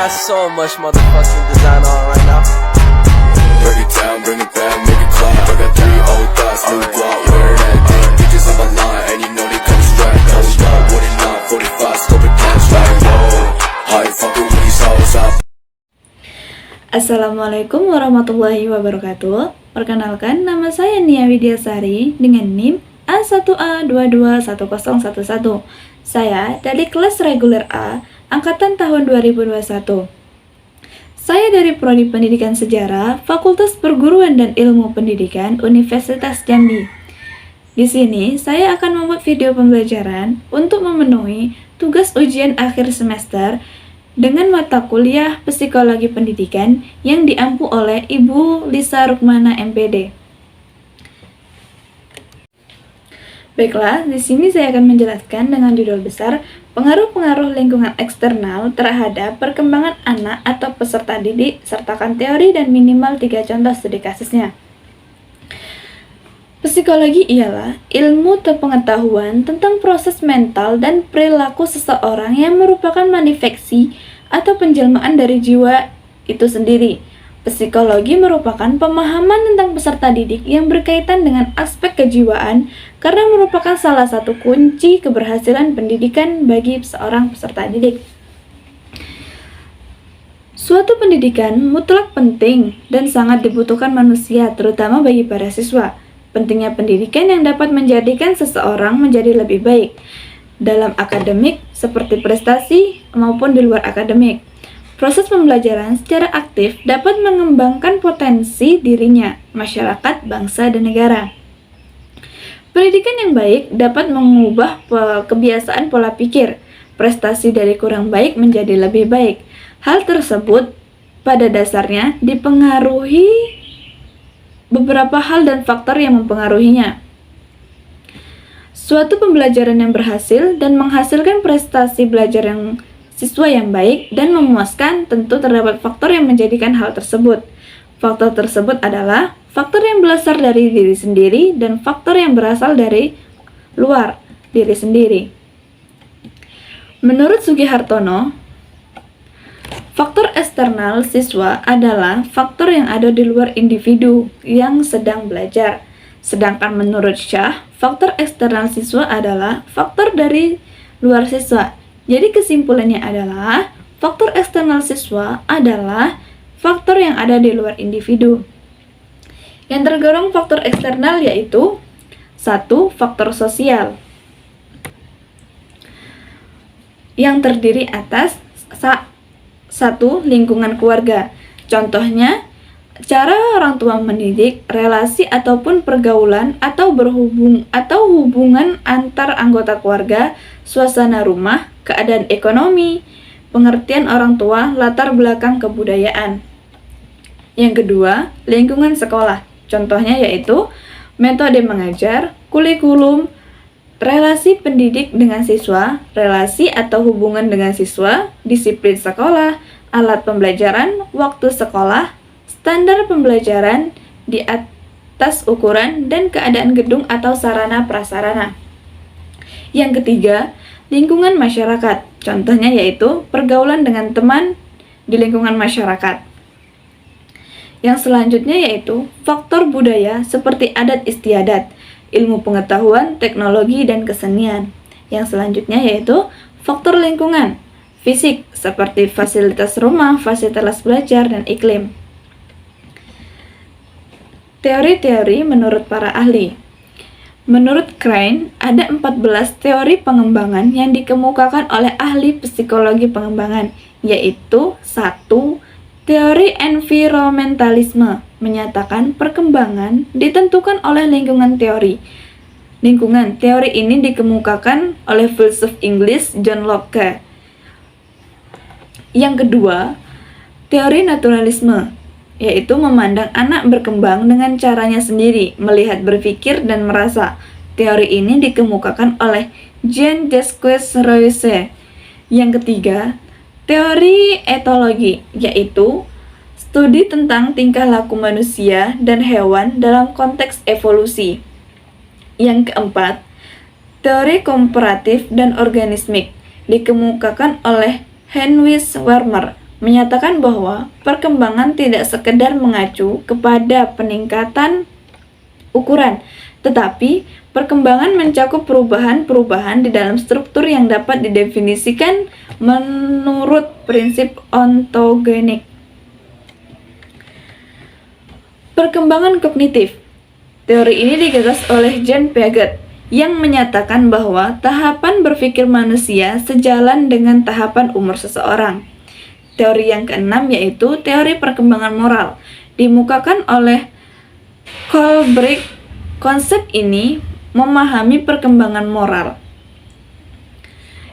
got so much motherfucking design on right now. Break it down, bring it back, make it clap. I got 3 old thoughts, new block, wear that thing. Bitches on my line, and you know they come straight. Hold up, what it not, 45, scope it cash like whoa. How you fucking with these hoes up? Assalamualaikum warahmatullahi wabarakatuh. Perkenalkan, nama saya Nia Widyasari dengan NIM A1A221011. Saya dari kelas reguler A, angkatan tahun 2021. Saya dari Prodi Pendidikan Sejarah, Fakultas Perguruan dan Ilmu Pendidikan, Universitas Jambi. Di sini, saya akan membuat video pembelajaran untuk memenuhi tugas ujian akhir semester dengan mata kuliah Psikologi Pendidikan yang diampu oleh Ibu Lisa Rukmana MPD. Baiklah, di sini saya akan menjelaskan dengan judul besar pengaruh-pengaruh lingkungan eksternal terhadap perkembangan anak atau peserta didik, sertakan teori dan minimal 3 contoh studi kasusnya. Psikologi ialah ilmu atau pengetahuan tentang proses mental dan perilaku seseorang yang merupakan manifestasi atau penjelmaan dari jiwa itu sendiri. Psikologi merupakan pemahaman tentang peserta didik yang berkaitan dengan aspek kejiwaan karena merupakan salah satu kunci keberhasilan pendidikan bagi seorang peserta didik. Suatu pendidikan mutlak penting dan sangat dibutuhkan manusia, terutama bagi para siswa. Pentingnya pendidikan yang dapat menjadikan seseorang menjadi lebih baik dalam akademik seperti prestasi maupun di luar akademik. Proses pembelajaran secara aktif dapat mengembangkan potensi dirinya, masyarakat, bangsa, dan negara. Pendidikan yang baik dapat mengubah kebiasaan pola pikir, prestasi dari kurang baik menjadi lebih baik. Hal tersebut pada dasarnya dipengaruhi beberapa hal dan faktor yang mempengaruhinya. Suatu pembelajaran yang berhasil dan menghasilkan prestasi belajar yang siswa yang baik dan memuaskan tentu terdapat faktor yang menjadikan hal tersebut. Faktor tersebut adalah faktor yang berasal dari diri sendiri dan faktor yang berasal dari luar diri sendiri. Menurut Sugi Hartono, faktor eksternal siswa adalah faktor yang ada di luar individu yang sedang belajar. Sedangkan menurut Shah, faktor eksternal siswa adalah faktor dari luar siswa. Jadi kesimpulannya adalah faktor eksternal siswa adalah faktor yang ada di luar individu. Yang tergolong faktor eksternal yaitu 1. Faktor sosial yang terdiri atas 1. Lingkungan keluarga. Contohnya, cara orang tua mendidik, relasi ataupun pergaulan atau hubungan antar anggota keluarga, suasana rumah, keadaan ekonomi, pengertian orang tua, latar belakang kebudayaan. Yang kedua, lingkungan sekolah. Contohnya yaitu metode mengajar, kurikulum, relasi pendidik dengan siswa, relasi atau hubungan dengan siswa, disiplin sekolah, alat pembelajaran, waktu sekolah, standar pembelajaran di atas ukuran, dan keadaan gedung atau sarana prasarana. Yang ketiga, lingkungan masyarakat. Contohnya yaitu pergaulan dengan teman di lingkungan masyarakat. Yang selanjutnya yaitu faktor budaya seperti adat istiadat, ilmu pengetahuan, teknologi, dan kesenian. Yang selanjutnya yaitu faktor lingkungan, fisik seperti fasilitas rumah, fasilitas belajar, dan iklim. Teori-teori menurut para ahli. Menurut Crane, ada 14 teori pengembangan yang dikemukakan oleh ahli psikologi pengembangan, yaitu 1. Teori environmentalisme menyatakan perkembangan ditentukan oleh lingkungan teori. Lingkungan teori ini dikemukakan oleh filsuf Inggris John Locke. Yang kedua, teori naturalisme, yaitu memandang anak berkembang dengan caranya sendiri, melihat, berpikir, dan merasa. Teori ini dikemukakan oleh Jean-Jacques Rousseau. Yang ketiga, teori etologi, yaitu studi tentang tingkah laku manusia dan hewan dalam konteks evolusi. Yang keempat, teori komparatif dan organismik, dikemukakan oleh Heinrich Werner. menyatakan bahwa perkembangan tidak sekedar mengacu kepada peningkatan ukuran, tetapi perkembangan mencakup perubahan-perubahan di dalam struktur yang dapat didefinisikan menurut prinsip ontogenik. Perkembangan kognitif. Teori ini digagas oleh Jean Piaget yang menyatakan bahwa tahapan berpikir manusia sejalan dengan tahapan umur seseorang. Teori yang keenam yaitu teori perkembangan moral, dimukakan oleh Kohlbrink. Konsep ini memahami perkembangan moral.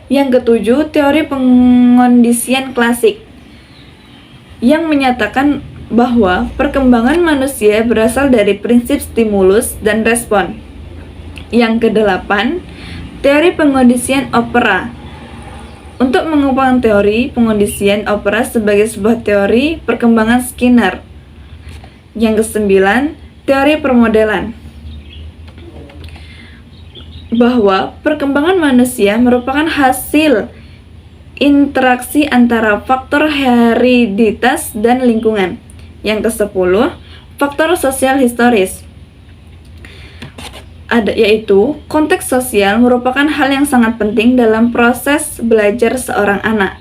Yang ketujuh, teori pengondisian klasik yang menyatakan bahwa perkembangan manusia berasal dari prinsip stimulus dan respon. Yang kedelapan, teori pengondisian opera. Untuk mengembangkan teori pengondisian opera sebagai sebuah teori perkembangan Skinner. Yang kesembilan, teori permodelan. Bahwa perkembangan manusia merupakan hasil interaksi antara faktor hereditas dan lingkungan. Yang ke-10, faktor sosial historis. Yaitu konteks sosial merupakan hal yang sangat penting dalam proses belajar seorang anak.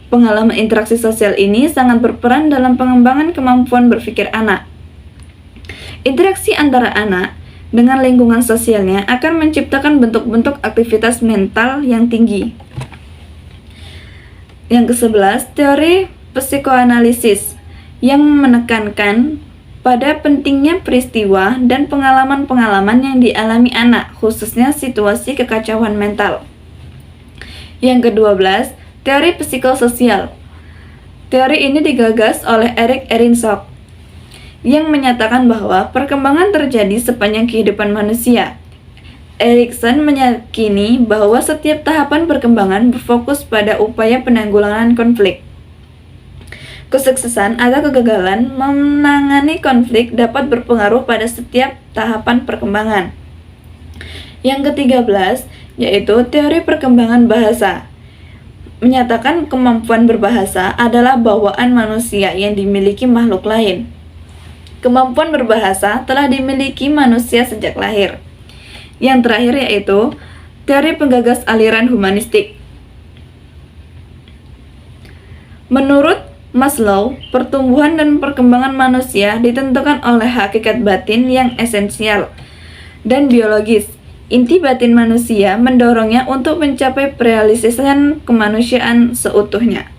Pengalaman interaksi sosial ini sangat berperan dalam pengembangan kemampuan berpikir anak. Interaksi antara anak dengan lingkungan sosialnya akan menciptakan bentuk-bentuk aktivitas mental yang tinggi. Yang ke-11, teori psikoanalisis yang menekankan pada pentingnya peristiwa dan pengalaman-pengalaman yang dialami anak, khususnya situasi kekacauan mental. Yang ke-12, teori psikososial. Teori ini digagas oleh Erik Erikson yang menyatakan bahwa perkembangan terjadi sepanjang kehidupan manusia. Erikson meyakini bahwa setiap tahapan perkembangan berfokus pada upaya penanggulangan konflik. Kesuksesan atau kegagalan menangani konflik dapat berpengaruh pada setiap tahapan perkembangan. Yang ke-13 yaitu teori perkembangan bahasa. Menyatakan kemampuan berbahasa adalah bawaan manusia yang dimiliki makhluk lain. Kemampuan berbahasa telah dimiliki manusia sejak lahir. Yang terakhir yaitu teori penggagas aliran humanistik. Menurut Maslow, pertumbuhan dan perkembangan manusia ditentukan oleh hakikat batin yang esensial dan biologis. Inti batin manusia mendorongnya untuk mencapai perealisasian kemanusiaan seutuhnya.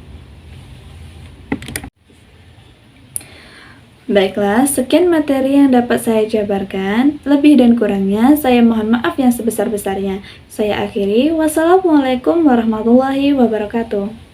Baiklah, sekian materi yang dapat saya jabarkan. Lebih dan kurangnya, saya mohon maaf yang sebesar-besarnya. Saya akhiri. Wassalamualaikum warahmatullahi wabarakatuh.